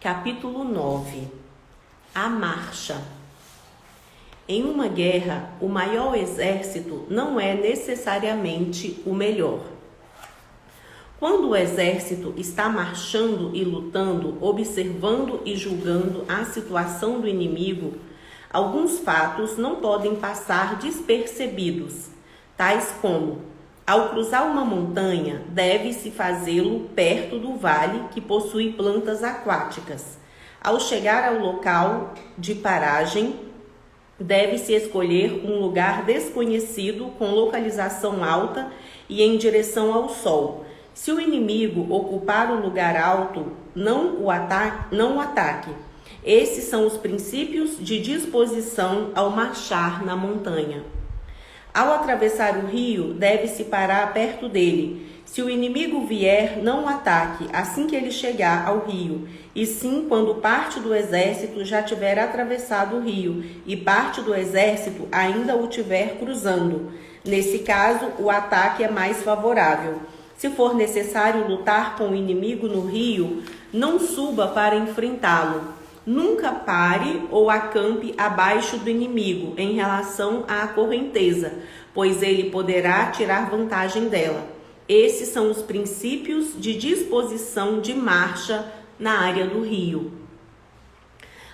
Capítulo 9. A marcha. Em uma guerra, o maior exército não é necessariamente o melhor. Quando o exército está marchando e lutando, observando e julgando a situação do inimigo, alguns fatos não podem passar despercebidos, tais como: ao cruzar uma montanha, deve-se fazê-lo perto do vale que possui plantas aquáticas. Ao chegar ao local de paragem, deve-se escolher um lugar desconhecido com localização alta e em direção ao sol. Se o inimigo ocupar o lugar alto, não o ataque. Esses são os princípios de disposição ao marchar na montanha. Ao atravessar o rio, deve-se parar perto dele. Se o inimigo vier, não o ataque assim que ele chegar ao rio, e sim quando parte do exército já tiver atravessado o rio e parte do exército ainda o tiver cruzando. Nesse caso, o ataque é mais favorável. Se for necessário lutar com o inimigo no rio, não suba para enfrentá-lo. Nunca pare ou acampe abaixo do inimigo em relação à correnteza, pois ele poderá tirar vantagem dela. Esses são os princípios de disposição de marcha na área do rio.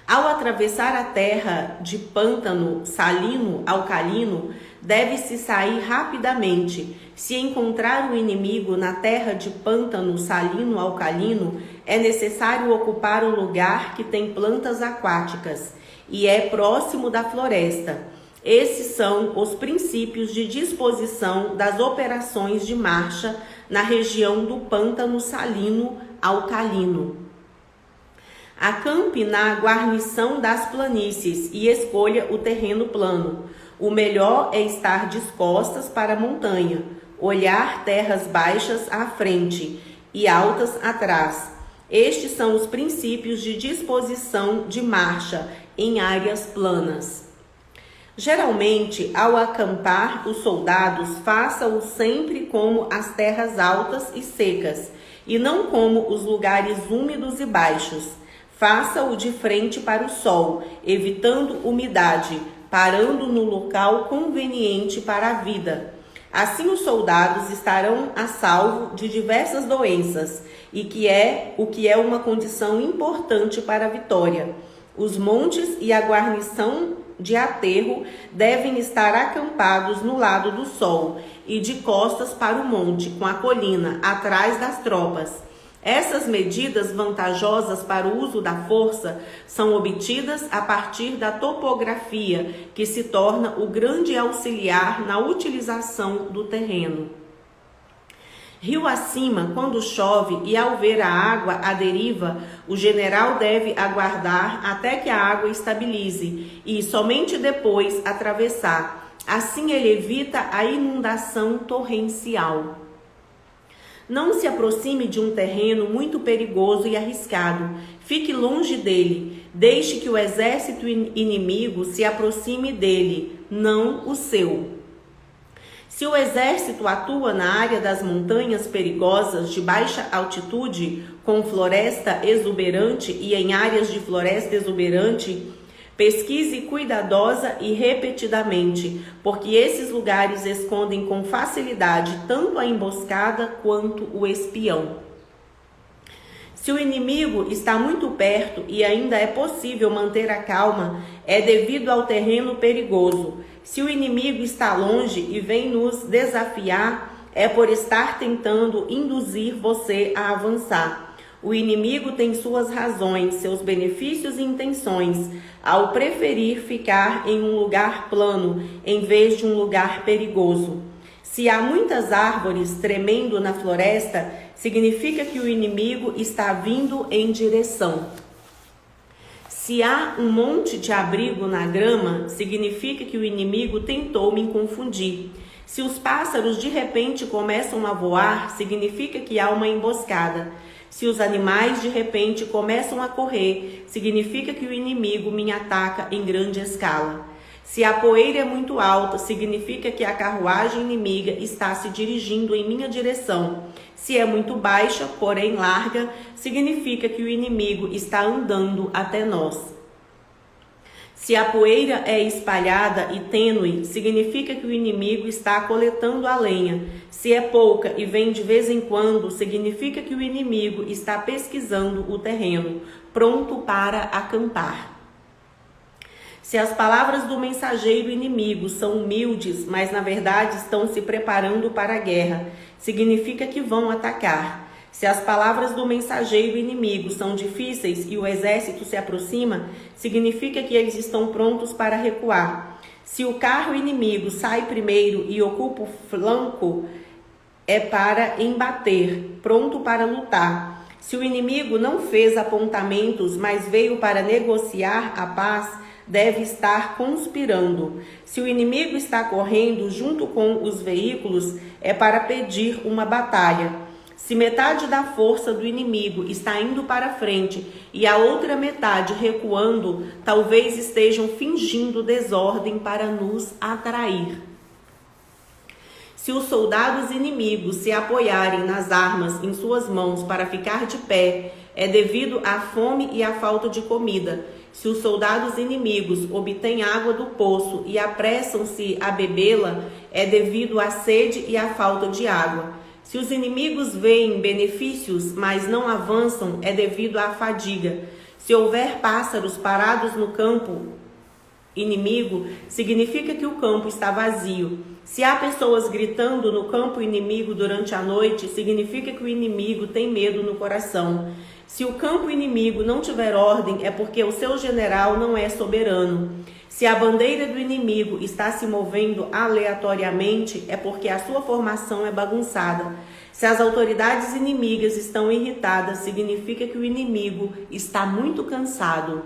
Ao atravessar a terra de pântano salino-alcalino, deve-se sair rapidamente. Se encontrar o inimigo na terra de pântano salino-alcalino, é necessário ocupar o lugar que tem plantas aquáticas e é próximo da floresta. Esses são os princípios de disposição das operações de marcha na região do pântano salino-alcalino. Acampe na guarnição das planícies e escolha o terreno plano. O melhor é estar de costas para a montanha, olhar terras baixas à frente e altas atrás. Estes são os princípios de disposição de marcha em áreas planas. Geralmente, ao acampar os soldados, faça-o sempre como as terras altas e secas, e não como os lugares úmidos e baixos. Faça-o de frente para o sol, evitando umidade, parando no local conveniente para a vida. Assim os soldados estarão a salvo de diversas doenças, o que é uma condição importante para a vitória. Os montes e a guarnição de aterro devem estar acampados no lado do sol e de costas para o monte, com a colina, atrás das tropas. Essas medidas vantajosas para o uso da força são obtidas a partir da topografia, que se torna o grande auxiliar na utilização do terreno. Rio acima, quando chove e ao ver a água à deriva, o general deve aguardar até que a água estabilize e somente depois atravessar. Assim ele evita a inundação torrencial. Não se aproxime de um terreno muito perigoso e arriscado. Fique longe dele. Deixe que o exército inimigo se aproxime dele, não o seu. Se o exército atua na área das montanhas perigosas de baixa altitude, com floresta exuberante e em áreas de floresta exuberante, pesquise cuidadosa e repetidamente, porque esses lugares escondem com facilidade tanto a emboscada quanto o espião. Se o inimigo está muito perto e ainda é possível manter a calma, é devido ao terreno perigoso. Se o inimigo está longe e vem nos desafiar, é por estar tentando induzir você a avançar. O inimigo tem suas razões, seus benefícios e intenções, ao preferir ficar em um lugar plano em vez de um lugar perigoso. Se há muitas árvores tremendo na floresta, significa que o inimigo está vindo em direção. Se há um monte de abrigo na grama, significa que o inimigo tentou me confundir. Se os pássaros de repente começam a voar, significa que há uma emboscada. Se os animais de repente começam a correr, significa que o inimigo me ataca em grande escala. Se a poeira é muito alta, significa que a carruagem inimiga está se dirigindo em minha direção. Se é muito baixa, porém larga, significa que o inimigo está andando até nós. Se a poeira é espalhada e tênue, significa que o inimigo está coletando a lenha. Se é pouca e vem de vez em quando, significa que o inimigo está pesquisando o terreno, pronto para acampar. Se as palavras do mensageiro inimigo são humildes, mas na verdade estão se preparando para a guerra, significa que vão atacar. Se as palavras do mensageiro inimigo são difíceis e o exército se aproxima, significa que eles estão prontos para recuar. Se o carro inimigo sai primeiro e ocupa o flanco, é para embater, pronto para lutar. Se o inimigo não fez apontamentos, mas veio para negociar a paz, deve estar conspirando. Se o inimigo está correndo junto com os veículos, é para pedir uma batalha. Se metade da força do inimigo está indo para frente e a outra metade recuando, talvez estejam fingindo desordem para nos atrair. Se os soldados inimigos se apoiarem nas armas em suas mãos para ficar de pé, é devido à fome e à falta de comida. Se os soldados inimigos obtêm água do poço e apressam-se a bebê-la, é devido à sede e à falta de água. Se os inimigos veem benefícios, mas não avançam, é devido à fadiga. Se houver pássaros parados no campo inimigo, significa que o campo está vazio. Se há pessoas gritando no campo inimigo durante a noite, significa que o inimigo tem medo no coração. Se o campo inimigo não tiver ordem, é porque o seu general não é soberano. Se a bandeira do inimigo está se movendo aleatoriamente, é porque a sua formação é bagunçada. Se as autoridades inimigas estão irritadas, significa que o inimigo está muito cansado.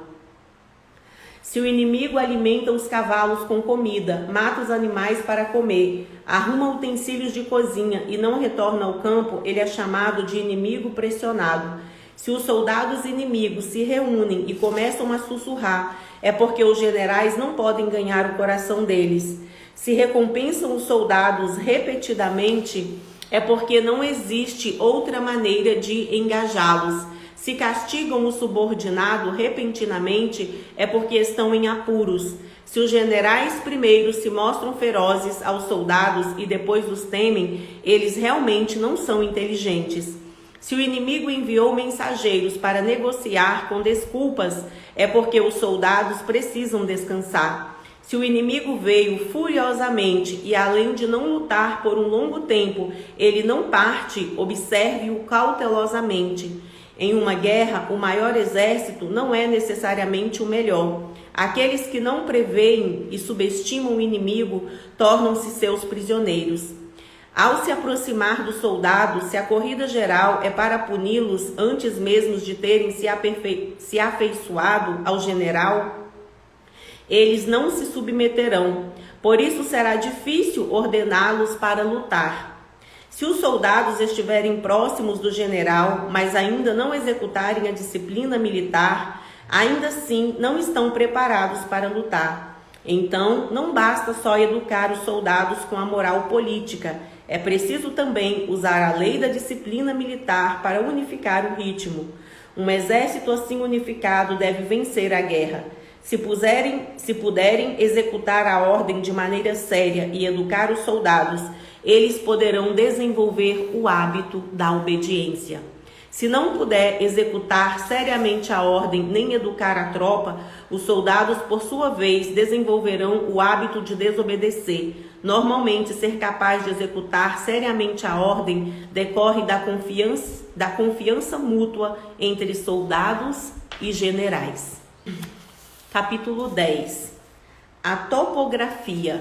Se o inimigo alimenta os cavalos com comida, mata os animais para comer, arruma utensílios de cozinha e não retorna ao campo, ele é chamado de inimigo pressionado. Se os soldados inimigos se reúnem e começam a sussurrar, é porque os generais não podem ganhar o coração deles. Se recompensam os soldados repetidamente, é porque não existe outra maneira de engajá-los. Se castigam o subordinado repentinamente, é porque estão em apuros. Se os generais primeiro se mostram ferozes aos soldados e depois os temem, eles realmente não são inteligentes. Se o inimigo enviou mensageiros para negociar com desculpas, é porque os soldados precisam descansar. Se o inimigo veio furiosamente e, além de não lutar por um longo tempo, ele não parte, observe-o cautelosamente. Em uma guerra, o maior exército não é necessariamente o melhor. Aqueles que não preveem e subestimam o inimigo tornam-se seus prisioneiros. Ao se aproximar dos soldados, se a corrida geral é para puni-los antes mesmo de terem se afeiçoado ao general, eles não se submeterão. Por isso será difícil ordená-los para lutar. Se os soldados estiverem próximos do general, mas ainda não executarem a disciplina militar, ainda assim não estão preparados para lutar. Então, não basta só educar os soldados com a moral política. É preciso também usar a lei da disciplina militar para unificar o ritmo. Um exército assim unificado deve vencer a guerra. Se puderem executar a ordem de maneira séria e educar os soldados, eles poderão desenvolver o hábito da obediência. Se não puder executar seriamente a ordem nem educar a tropa, os soldados, por sua vez, desenvolverão o hábito de desobedecer. Normalmente, ser capaz de executar seriamente a ordem decorre da confiança mútua entre soldados e generais. Capítulo 10. A topografia.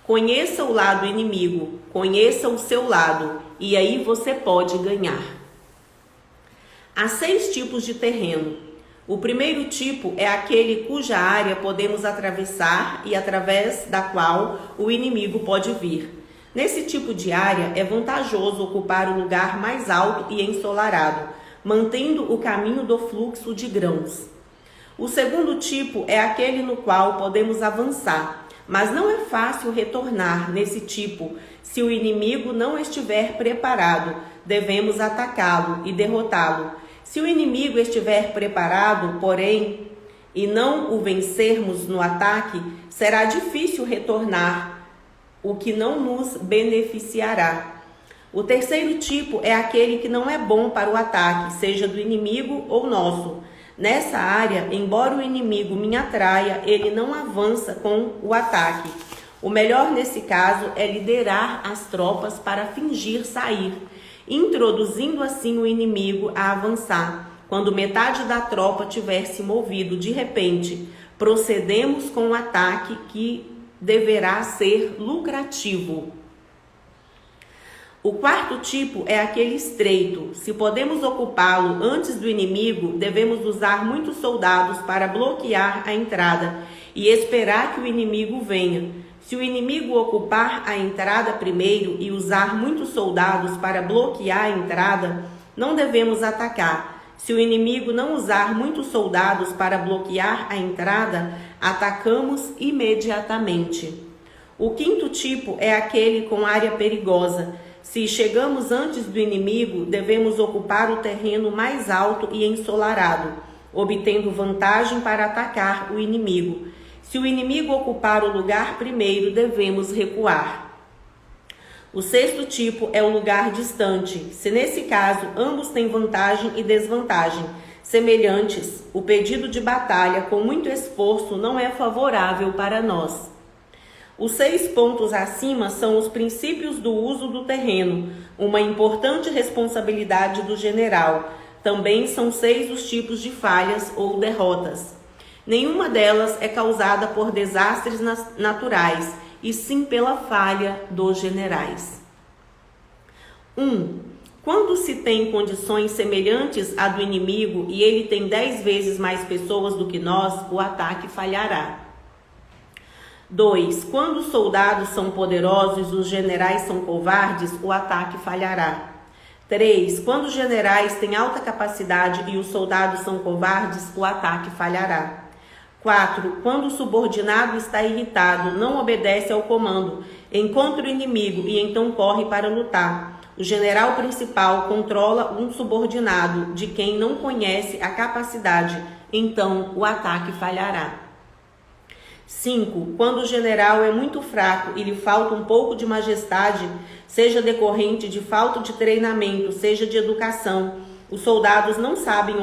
Conheça o lado inimigo, conheça o seu lado, e aí você pode ganhar. Há 6 tipos de terreno. O primeiro tipo é aquele cuja área podemos atravessar e através da qual o inimigo pode vir. Nesse tipo de área é vantajoso ocupar o lugar mais alto e ensolarado, mantendo o caminho do fluxo de grãos. O segundo tipo é aquele no qual podemos avançar, mas não é fácil retornar nesse tipo. Se o inimigo não estiver preparado, devemos atacá-lo e derrotá-lo. Se o inimigo estiver preparado, porém, e não o vencermos no ataque, será difícil retornar, o que não nos beneficiará. O terceiro tipo é aquele que não é bom para o ataque, seja do inimigo ou nosso. Nessa área, embora o inimigo me atraia, ele não avança com o ataque. O melhor nesse caso é liderar as tropas para fingir sair, introduzindo assim o inimigo a avançar. Quando metade da tropa tiver se movido de repente, procedemos com o ataque que deverá ser lucrativo. O quarto tipo é aquele estreito. Se podemos ocupá-lo antes do inimigo, devemos usar muitos soldados para bloquear a entrada e esperar que o inimigo venha. Se o inimigo ocupar a entrada primeiro e usar muitos soldados para bloquear a entrada, não devemos atacar. Se o inimigo não usar muitos soldados para bloquear a entrada, atacamos imediatamente. O quinto tipo é aquele com área perigosa. Se chegamos antes do inimigo, devemos ocupar o terreno mais alto e ensolarado, obtendo vantagem para atacar o inimigo. Se o inimigo ocupar o lugar primeiro, devemos recuar. O sexto tipo é o lugar distante. Se nesse caso ambos têm vantagem e desvantagem semelhantes, o pedido de batalha com muito esforço não é favorável para nós. Os 6 pontos acima são os princípios do uso do terreno, uma importante responsabilidade do general. Também são 6 os tipos de falhas ou derrotas. Nenhuma delas é causada por desastres naturais, e sim pela falha dos generais. 1. Quando se tem condições semelhantes à do inimigo e ele tem 10 vezes mais pessoas do que nós, o ataque falhará. 2. Quando os soldados são poderosos e os generais são covardes, o ataque falhará. 3. Quando os generais têm alta capacidade e os soldados são covardes, o ataque falhará. 4. Quando o subordinado está irritado, não obedece ao comando, encontra o inimigo e então corre para lutar. O general principal controla um subordinado de quem não conhece a capacidade, então o ataque falhará. 5. Quando o general é muito fraco e lhe falta um pouco de majestade, seja decorrente de falta de treinamento, seja de educação, os soldados não sabem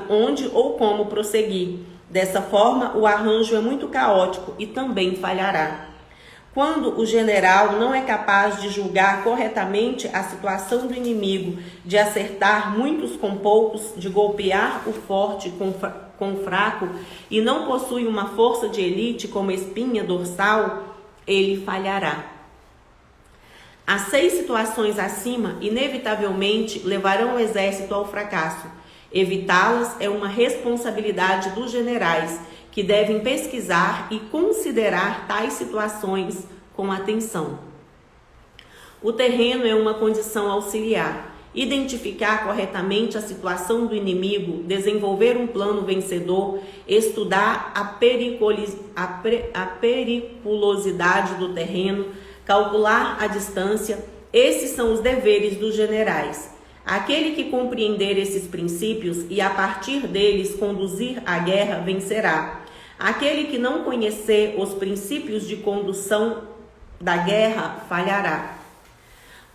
onde ou como prosseguir. Dessa forma, o arranjo é muito caótico e também falhará. Quando o general não é capaz de julgar corretamente a situação do inimigo, de acertar muitos com poucos, de golpear o forte com o fraco e não possui uma força de elite como espinha dorsal, ele falhará. As 6 situações acima, inevitavelmente, levarão o exército ao fracasso. Evitá-las é uma responsabilidade dos generais, que devem pesquisar e considerar tais situações com atenção. O terreno é uma condição auxiliar. Identificar corretamente a situação do inimigo, desenvolver um plano vencedor, estudar a periculosidade do terreno, calcular a distância, esses são os deveres dos generais. Aquele que compreender esses princípios e a partir deles conduzir a guerra vencerá. Aquele que não conhecer os princípios de condução da guerra falhará.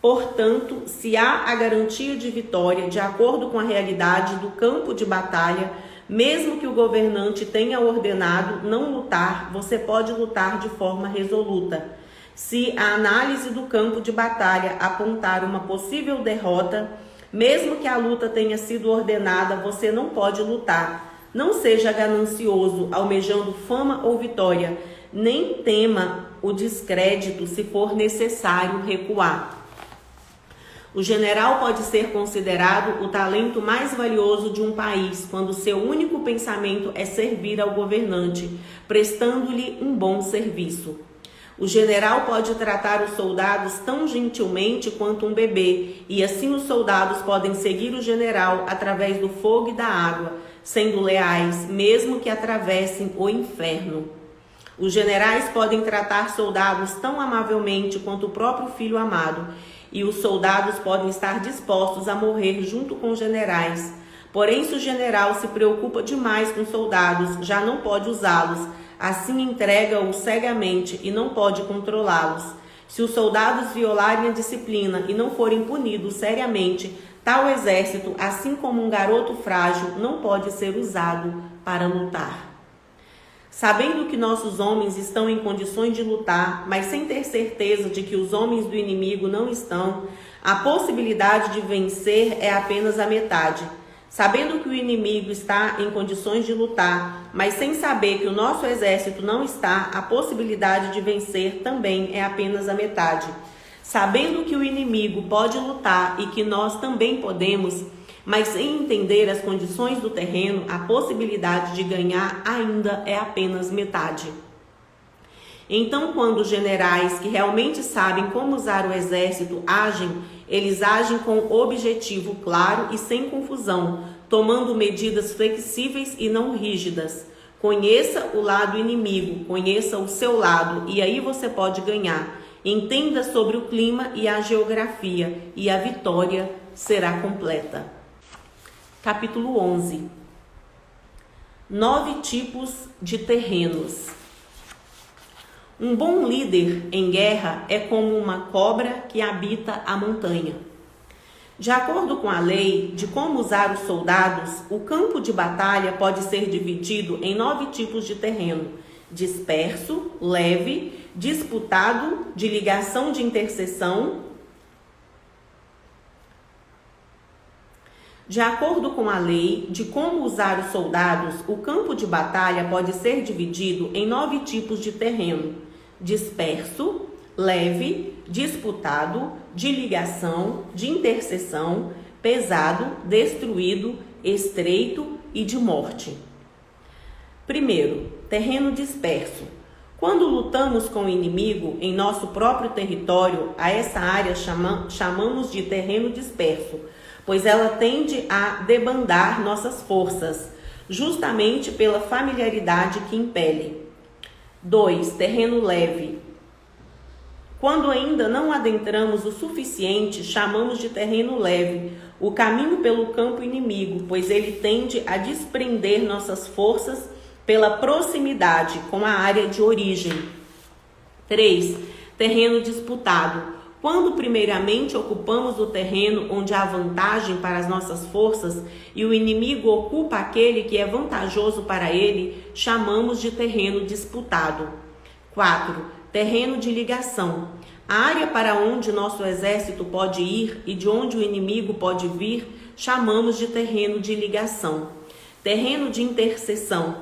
Portanto, se há a garantia de vitória de acordo com a realidade do campo de batalha, mesmo que o governante tenha ordenado não lutar, você pode lutar de forma resoluta. Se a análise do campo de batalha apontar uma possível derrota, mesmo que a luta tenha sido ordenada, você não pode lutar. Não seja ganancioso, almejando fama ou vitória, nem tema o descrédito se for necessário recuar. O general pode ser considerado o talento mais valioso de um país, quando seu único pensamento é servir ao governante, prestando-lhe um bom serviço. O general pode tratar os soldados tão gentilmente quanto um bebê, e assim os soldados podem seguir o general através do fogo e da água, sendo leais, mesmo que atravessem o inferno. Os generais podem tratar soldados tão amavelmente quanto o próprio filho amado, e os soldados podem estar dispostos a morrer junto com os generais. Porém, se o general se preocupa demais com soldados, já não pode usá-los, assim entrega-os cegamente e não pode controlá-los. Se os soldados violarem a disciplina e não forem punidos seriamente, tal exército, assim como um garoto frágil, não pode ser usado para lutar. Sabendo que nossos homens estão em condições de lutar, mas sem ter certeza de que os homens do inimigo não estão, a possibilidade de vencer é apenas a metade. Sabendo que o inimigo está em condições de lutar, mas sem saber que o nosso exército não está, a possibilidade de vencer também é apenas a metade. Sabendo que o inimigo pode lutar e que nós também podemos, mas sem entender as condições do terreno, a possibilidade de ganhar ainda é apenas metade. Então, quando os generais que realmente sabem como usar o exército agem, eles agem com objetivo claro e sem confusão, tomando medidas flexíveis e não rígidas. Conheça o lado inimigo, conheça o seu lado, e aí você pode ganhar. Entenda sobre o clima e a geografia, e a vitória será completa. Capítulo 11. 9 tipos de terrenos. Um bom líder em guerra é como uma cobra que habita a montanha. De acordo com a lei de como usar os soldados, o campo de batalha pode ser dividido em 9 tipos de terreno: disperso, leve, disputado, de ligação de interseção. De acordo com a lei de como usar os soldados, o campo de batalha pode ser dividido em 9 tipos de terreno: disperso, leve, disputado, de ligação, de interseção, pesado, destruído, estreito e de morte. Primeiro, terreno disperso. Quando lutamos com o inimigo em nosso próprio território, a essa área chamamos de terreno disperso, pois ela tende a debandar nossas forças, justamente pela familiaridade que impele. 2. Terreno leve. Quando ainda não adentramos o suficiente, chamamos de terreno leve o caminho pelo campo inimigo, pois ele tende a desprender nossas forças pela proximidade com a área de origem. 3. Terreno disputado. Quando primeiramente ocupamos o terreno onde há vantagem para as nossas forças e o inimigo ocupa aquele que é vantajoso para ele, chamamos de terreno disputado. 4. Terreno de ligação. A área para onde nosso exército pode ir e de onde o inimigo pode vir, chamamos de terreno de ligação. Terreno de interseção.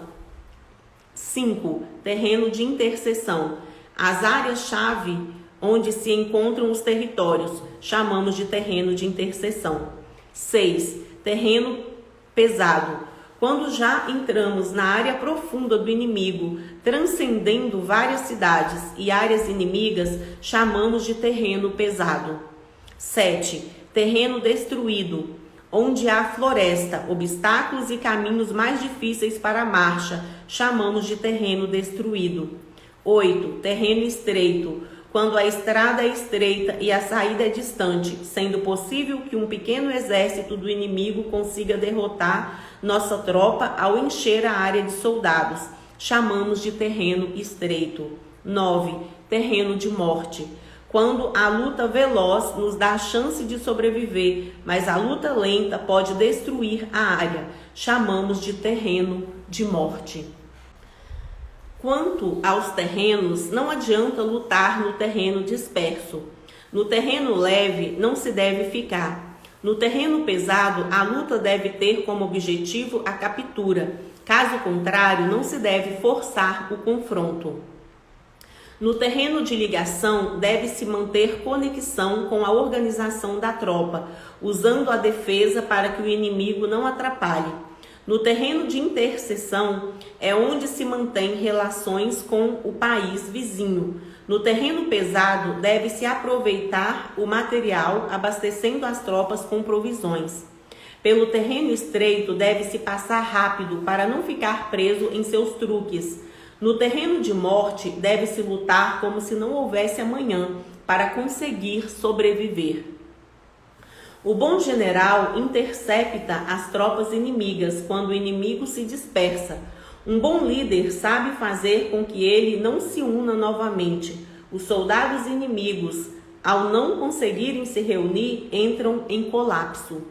5. Terreno de interseção. As áreas-chave onde se encontram os territórios, chamamos de terreno de interseção. 6. Terreno pesado. Quando já entramos na área profunda do inimigo, transcendendo várias cidades e áreas inimigas, chamamos de terreno pesado. 7. Terreno destruído. Onde há floresta, obstáculos e caminhos mais difíceis para a marcha, chamamos de terreno destruído. 8. Terreno estreito. Quando a estrada é estreita e a saída é distante, sendo possível que um pequeno exército do inimigo consiga derrotar nossa tropa ao encher a área de soldados, chamamos de terreno estreito. 9. Terreno de morte. Quando a luta veloz nos dá a chance de sobreviver, mas a luta lenta pode destruir a área, chamamos de terreno de morte. Quanto aos terrenos, não adianta lutar no terreno disperso. No terreno leve, não se deve ficar. No terreno pesado, a luta deve ter como objetivo a captura. Caso contrário, não se deve forçar o confronto. No terreno de ligação, deve-se manter conexão com a organização da tropa, usando a defesa para que o inimigo não atrapalhe. No terreno de interseção é onde se mantém relações com o país vizinho. No terreno pesado, deve-se aproveitar o material, abastecendo as tropas com provisões. Pelo terreno estreito deve-se passar rápido para não ficar preso em seus truques. No terreno de morte deve-se lutar como se não houvesse amanhã para conseguir sobreviver. O bom general intercepta as tropas inimigas quando o inimigo se dispersa. Um bom líder sabe fazer com que ele não se una novamente. Os soldados inimigos, ao não conseguirem se reunir, entram em colapso.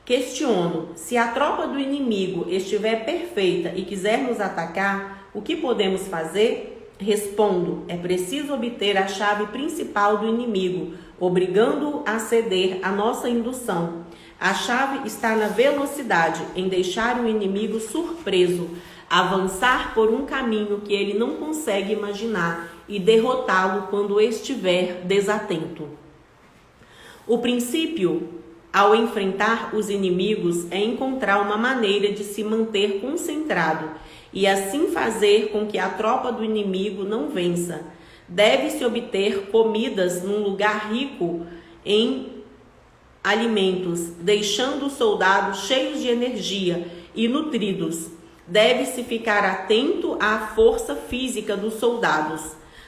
Questiono: se a tropa do inimigo estiver perfeita e quiser nos atacar, o que podemos fazer? Respondo: é preciso obter a chave principal do inimigo, obrigando-o a ceder à nossa indução. A chave está na velocidade, em deixar o inimigo surpreso, avançar por um caminho que ele não consegue imaginar e derrotá-lo quando estiver desatento. O princípio ao enfrentar os inimigos é encontrar uma maneira de se manter concentrado e assim fazer com que a tropa do inimigo não vença. Deve-se obter comidas num lugar rico em alimentos, deixando os soldados cheios de energia e nutridos. Deve-se ficar atento à força física dos soldados,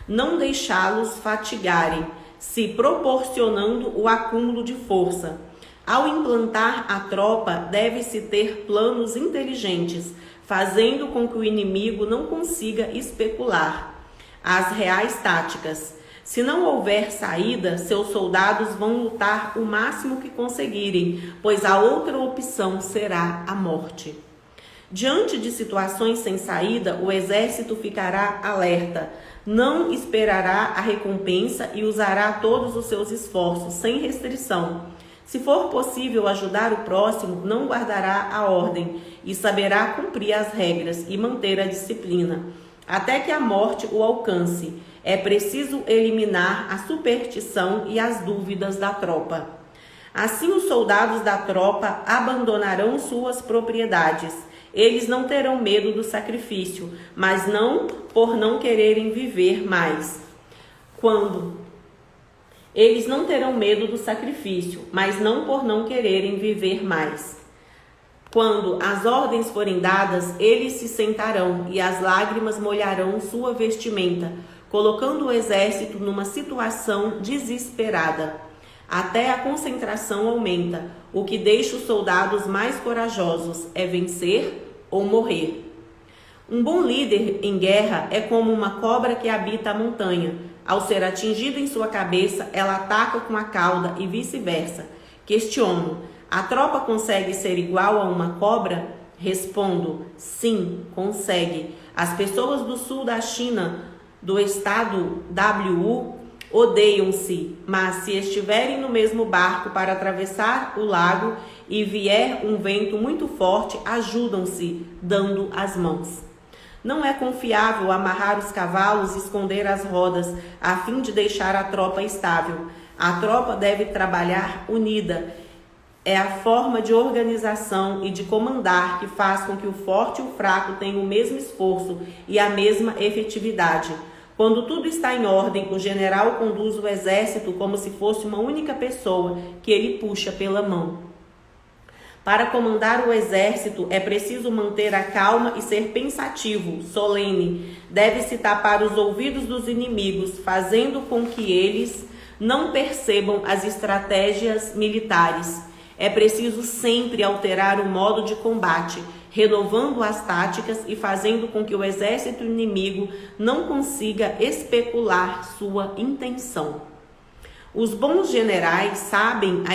não deixá-los fatigarem, se proporcionando o acúmulo de força. Ao implantar a tropa, deve-se ter planos inteligentes, fazendo com que o inimigo não consiga especular as reais táticas. Se não houver saída, seus soldados vão lutar o máximo que conseguirem, pois a outra opção será a morte. Diante de situações sem saída, o exército ficará alerta, não esperará a recompensa e usará todos os seus esforços, sem restrição. Se for possível ajudar o próximo, não guardará a ordem e saberá cumprir as regras e manter a disciplina, até que a morte o alcance. É preciso eliminar a superstição e as dúvidas da tropa. Assim, os soldados da tropa abandonarão suas propriedades. Eles não terão medo do sacrifício, mas não por não quererem viver mais. Eles não terão medo do sacrifício, mas não por não quererem viver mais. Quando as ordens forem dadas, eles se sentarão e as lágrimas molharão sua vestimenta, colocando o exército numa situação desesperada. Até a concentração aumenta. O que deixa os soldados mais corajosos é vencer ou morrer. Um bom líder em guerra é como uma cobra que habita a montanha. Ao ser atingida em sua cabeça, ela ataca com a cauda e vice-versa. Questiono: a tropa consegue ser igual a uma cobra? Respondo: sim, consegue. As pessoas do sul da China, do estado WU, odeiam-se, mas se estiverem no mesmo barco para atravessar o lago e vier um vento muito forte, ajudam-se, dando as mãos. Não é confiável amarrar os cavalos e esconder as rodas, a fim de deixar a tropa estável. A tropa deve trabalhar unida. É a forma de organização e de comandar que faz com que o forte e o fraco tenham o mesmo esforço e a mesma efetividade. Quando tudo está em ordem, o general conduz o exército como se fosse uma única pessoa que ele puxa pela mão. Para comandar o exército, é preciso manter a calma e ser pensativo, solene. Deve-se tapar os ouvidos dos inimigos, fazendo com que eles não percebam as estratégias militares. É preciso sempre alterar o modo de combate, renovando as táticas e fazendo com que o exército inimigo não consiga especular sua intenção. Os bons generais sobem a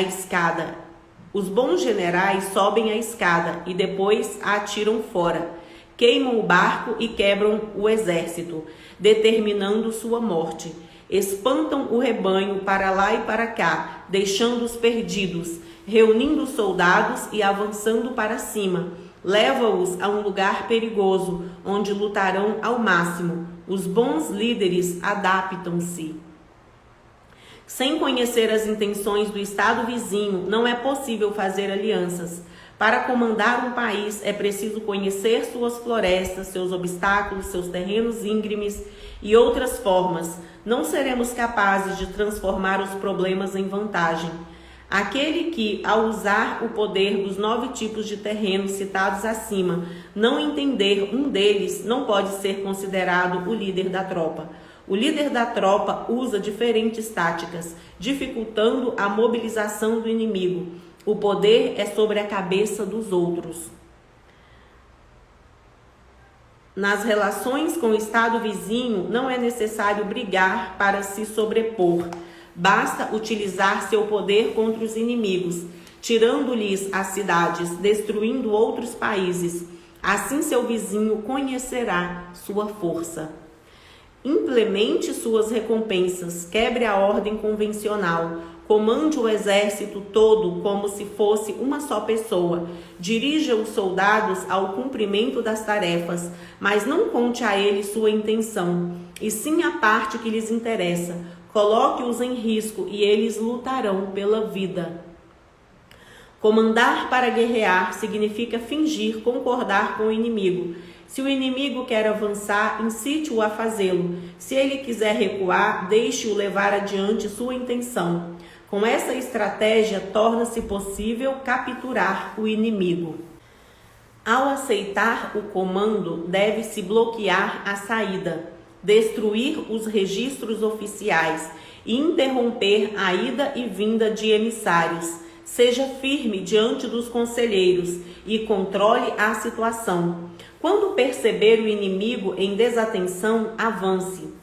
escada e depois a atiram fora. Queimam o barco e quebram o exército, determinando sua morte. Espantam o rebanho para lá e para cá, deixando-os perdidos, reunindo os soldados e avançando para cima. Leva-os a um lugar perigoso, onde lutarão ao máximo. Os bons líderes adaptam-se. Sem conhecer as intenções do estado vizinho, não é possível fazer alianças. Para comandar um país, é preciso conhecer suas florestas, seus obstáculos, seus terrenos íngremes e outras formas. Não seremos capazes de transformar os problemas em vantagem. Aquele que, ao usar o poder dos 9 tipos de terrenos citados acima, não entender um deles, não pode ser considerado o líder da tropa. O líder da tropa usa diferentes táticas, dificultando a mobilização do inimigo. O poder é sobre a cabeça dos outros. Nas relações com o estado vizinho, não é necessário brigar para se sobrepor. Basta utilizar seu poder contra os inimigos, tirando-lhes as cidades, destruindo outros países. Assim seu vizinho conhecerá sua força. Implemente suas recompensas, quebre a ordem convencional, comande o exército todo como se fosse uma só pessoa, dirija os soldados ao cumprimento das tarefas, mas não conte a eles sua intenção, e sim a parte que lhes interessa. Coloque-os em risco e eles lutarão pela vida. Comandar para guerrear significa fingir concordar com o inimigo. Se o inimigo quer avançar, incite-o a fazê-lo. Se ele quiser recuar, deixe-o levar adiante sua intenção. Com essa estratégia, torna-se possível capturar o inimigo. Ao aceitar o comando, deve-se bloquear a saída, destruir os registros oficiais e interromper a ida e vinda de emissários. Seja firme diante dos conselheiros e controle a situação. Quando perceber o inimigo em desatenção, avance.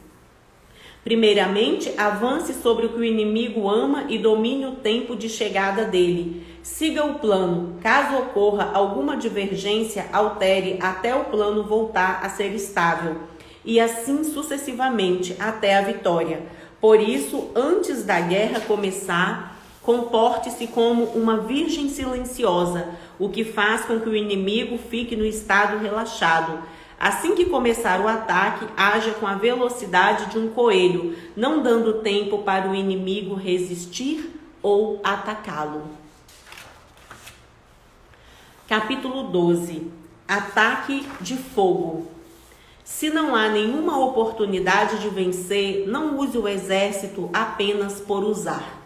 Primeiramente, avance sobre o que o inimigo ama e domine o tempo de chegada dele. Siga o plano. Caso ocorra alguma divergência, altere até o plano voltar a ser estável. E assim sucessivamente, até a vitória. Por isso, antes da guerra começar, comporte-se como uma virgem silenciosa, o que faz com que o inimigo fique no estado relaxado. Assim que começar o ataque, haja com a velocidade de um coelho, não dando tempo para o inimigo resistir ou atacá-lo. Capítulo 12. Ataque de fogo. Se não há nenhuma oportunidade de vencer, não use o exército apenas por usar.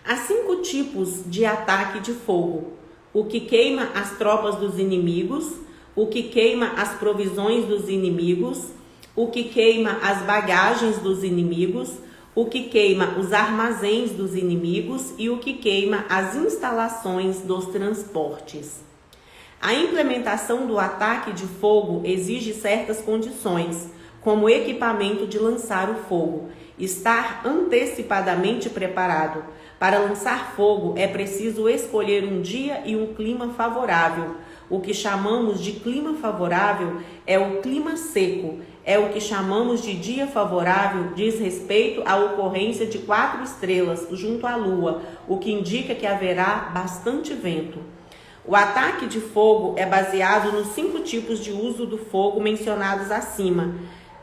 Há 5 tipos de ataque de fogo: o que queima as tropas dos inimigos, o que queima as provisões dos inimigos, o que queima as bagagens dos inimigos, o que queima os armazéns dos inimigos e o que queima as instalações dos transportes. A implementação do ataque de fogo exige certas condições, como equipamento de lançar o fogo, estar antecipadamente preparado. Para lançar fogo é preciso escolher um dia e um clima favorável. O que chamamos de clima favorável é o clima seco. É o que chamamos de dia favorável diz respeito à ocorrência de 4 estrelas junto à Lua, o que indica que haverá bastante vento. O ataque de fogo é baseado nos 5 tipos de uso do fogo mencionados acima,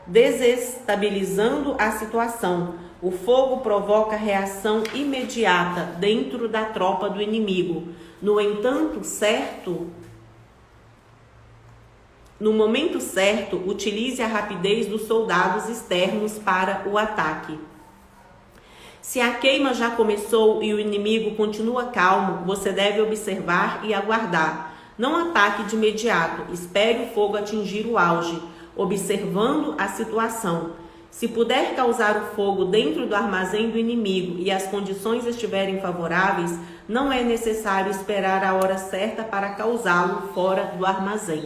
desestabilizando a situação. O fogo provoca reação imediata dentro da tropa do inimigo. No momento certo, utilize a rapidez dos soldados externos para o ataque. Se a queima já começou e o inimigo continua calmo, você deve observar e aguardar. Não ataque de imediato, espere o fogo atingir o auge, observando a situação. Se puder causar o fogo dentro do armazém do inimigo e as condições estiverem favoráveis, não é necessário esperar a hora certa para causá-lo fora do armazém.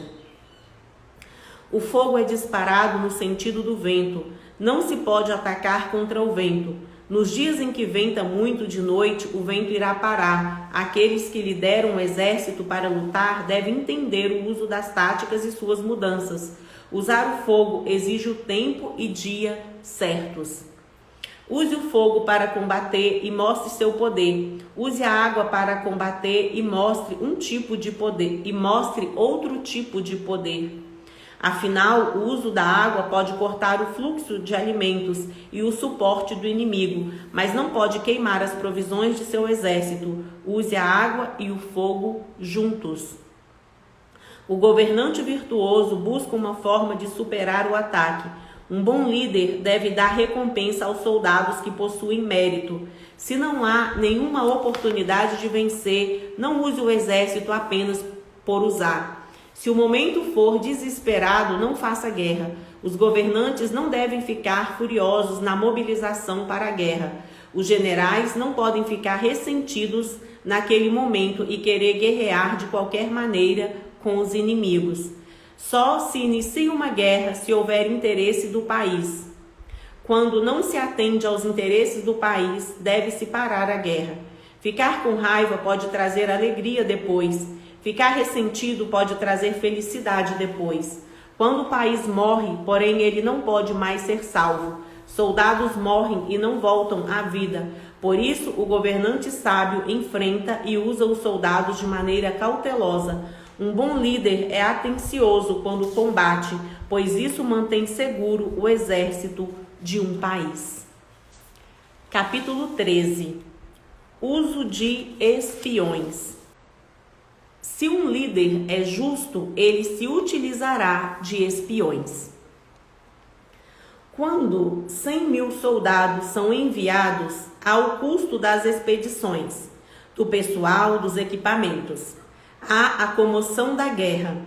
O fogo é disparado no sentido do vento. Não se pode atacar contra o vento. Nos dias em que venta muito de noite, o vento irá parar. Aqueles que lideram o exército para lutar devem entender o uso das táticas e suas mudanças. Usar o fogo exige o tempo e dia certos. Use o fogo para combater e mostre seu poder. Use a água para combater e mostre outro tipo de poder. Afinal, o uso da água pode cortar o fluxo de alimentos e o suporte do inimigo, mas não pode queimar as provisões de seu exército. Use a água e o fogo juntos. O governante virtuoso busca uma forma de superar o ataque. Um bom líder deve dar recompensa aos soldados que possuem mérito. Se não há nenhuma oportunidade de vencer, não use o exército apenas por usar. Se o momento for desesperado, não faça guerra. Os governantes não devem ficar furiosos na mobilização para a guerra. Os generais não podem ficar ressentidos naquele momento e querer guerrear de qualquer maneira com os inimigos. Só se inicia uma guerra se houver interesse do país. Quando não se atende aos interesses do país, deve-se parar a guerra. Ficar com raiva pode trazer alegria depois. Ficar ressentido pode trazer felicidade depois. Quando o país morre, porém ele não pode mais ser salvo. Soldados morrem e não voltam à vida. Por isso, o governante sábio enfrenta e usa os soldados de maneira cautelosa. Um bom líder é atencioso quando combate, pois isso mantém seguro o exército de um país. Capítulo 13. Uso de espiões. Se um líder é justo, ele se utilizará de espiões. Quando 100.000 soldados são enviados, há o custo das expedições, do pessoal, dos equipamentos. Há a comoção da guerra.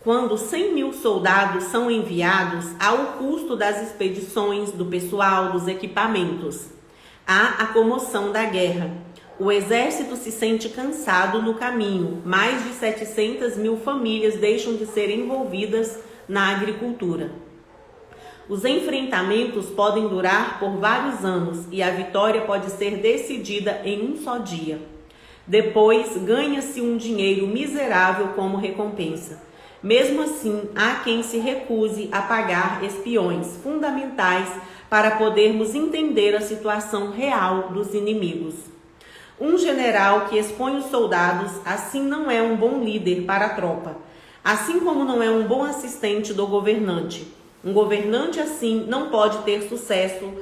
Quando 100.000 soldados são enviados, há o custo das expedições, do pessoal, dos equipamentos. Há a comoção da guerra. O exército se sente cansado no caminho. Mais de 700.000 famílias deixam de ser envolvidas na agricultura. Os enfrentamentos podem durar por vários anos e a vitória pode ser decidida em um só dia. Depois, ganha-se um dinheiro miserável como recompensa. Mesmo assim, há quem se recuse a pagar espiões fundamentais para podermos entender a situação real dos inimigos. Um general que expõe os soldados, assim não é um bom líder para a tropa, assim como não é um bom assistente do governante. Um governante assim não pode ter sucesso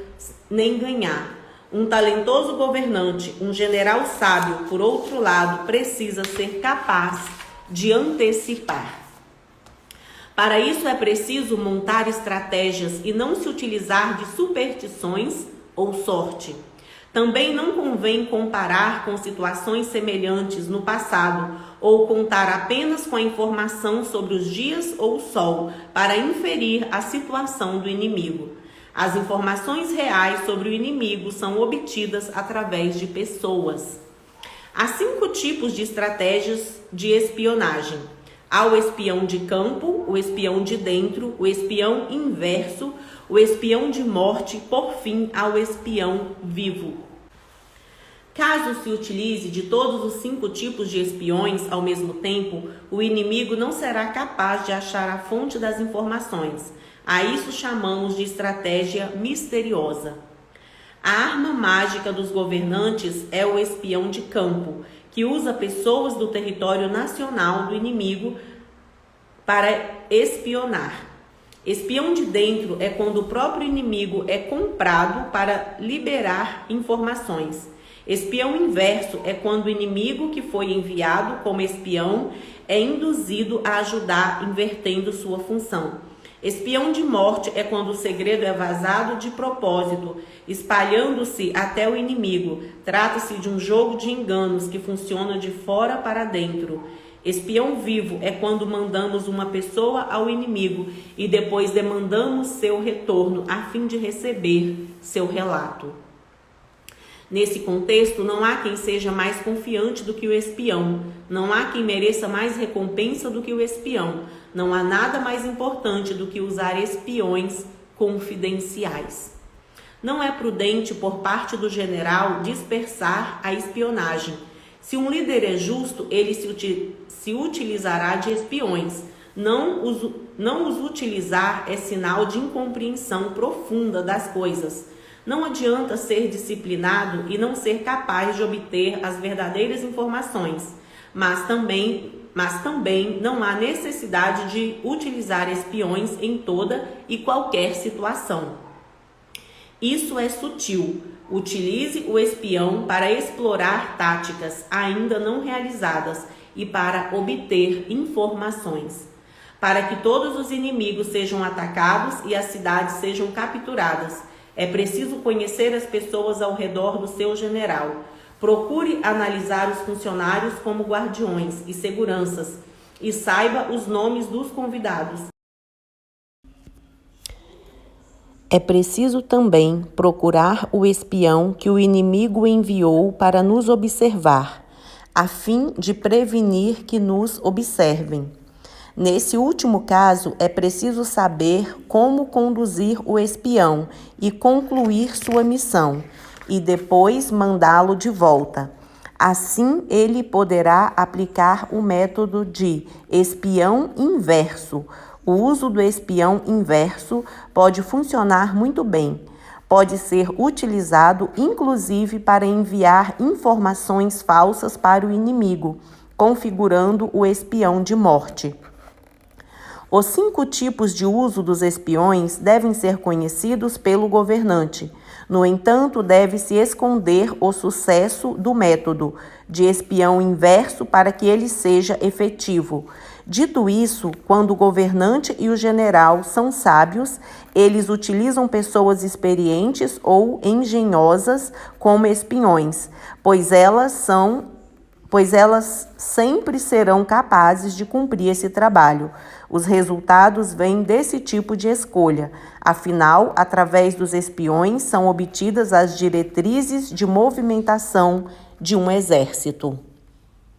nem ganhar. Um talentoso governante, um general sábio, por outro lado, precisa ser capaz de antecipar. Para isso é preciso montar estratégias e não se utilizar de superstições ou sorte. Também não convém comparar com situações semelhantes no passado ou contar apenas com a informação sobre os dias ou o sol para inferir a situação do inimigo. As informações reais sobre o inimigo são obtidas através de pessoas. Há 5 tipos de estratégias de espionagem. Há o espião de campo, o espião de dentro, o espião inverso, o espião de morte, por fim, há o espião vivo. Caso se utilize de todos os 5 tipos de espiões ao mesmo tempo, o inimigo não será capaz de achar a fonte das informações. A isso chamamos de estratégia misteriosa. A arma mágica dos governantes é o espião de campo, que usa pessoas do território nacional do inimigo para espionar. Espião de dentro é quando o próprio inimigo é comprado para liberar informações. Espião inverso é quando o inimigo que foi enviado como espião é induzido a ajudar, invertendo sua função. Espião de morte é quando o segredo é vazado de propósito, espalhando-se até o inimigo. Trata-se de um jogo de enganos que funciona de fora para dentro. Espião vivo é quando mandamos uma pessoa ao inimigo e depois demandamos seu retorno a fim de receber seu relato. Nesse contexto, não há quem seja mais confiante do que o espião. Não há quem mereça mais recompensa do que o espião. Não há nada mais importante do que usar espiões confidenciais. Não é prudente por parte do general dispersar a espionagem. Se um líder é justo, ele se utilizará de espiões. Não os utilizar é sinal de incompreensão profunda das coisas. Não adianta ser disciplinado e não ser capaz de obter as verdadeiras informações, mas também não há necessidade de utilizar espiões em toda e qualquer situação. Isso é sutil. Utilize o espião para explorar táticas ainda não realizadas e para obter informações. para que todos os inimigos sejam atacados e as cidades sejam capturadas. É preciso conhecer as pessoas ao redor do seu general. Procure analisar os funcionários como guardiões e seguranças e saiba os nomes dos convidados. É preciso também procurar o espião que o inimigo enviou para nos observar, a fim de prevenir que nos observem. Nesse último caso, é preciso saber como conduzir o espião e concluir sua missão, e depois mandá-lo de volta. Assim, ele poderá aplicar o método de espião inverso. O uso do espião inverso pode funcionar muito bem. Pode ser utilizado, inclusive, para enviar informações falsas para o inimigo, configurando o espião de morte. Os 5 tipos de uso dos espiões devem ser conhecidos pelo governante. No entanto, deve-se esconder o sucesso do método de espião inverso para que ele seja efetivo. Dito isso, quando o governante e o general são sábios, eles utilizam pessoas experientes ou engenhosas como espiões, pois elas sempre serão capazes de cumprir esse trabalho. Os resultados vêm desse tipo de escolha. Afinal, através dos espiões são obtidas as diretrizes de movimentação de um exército.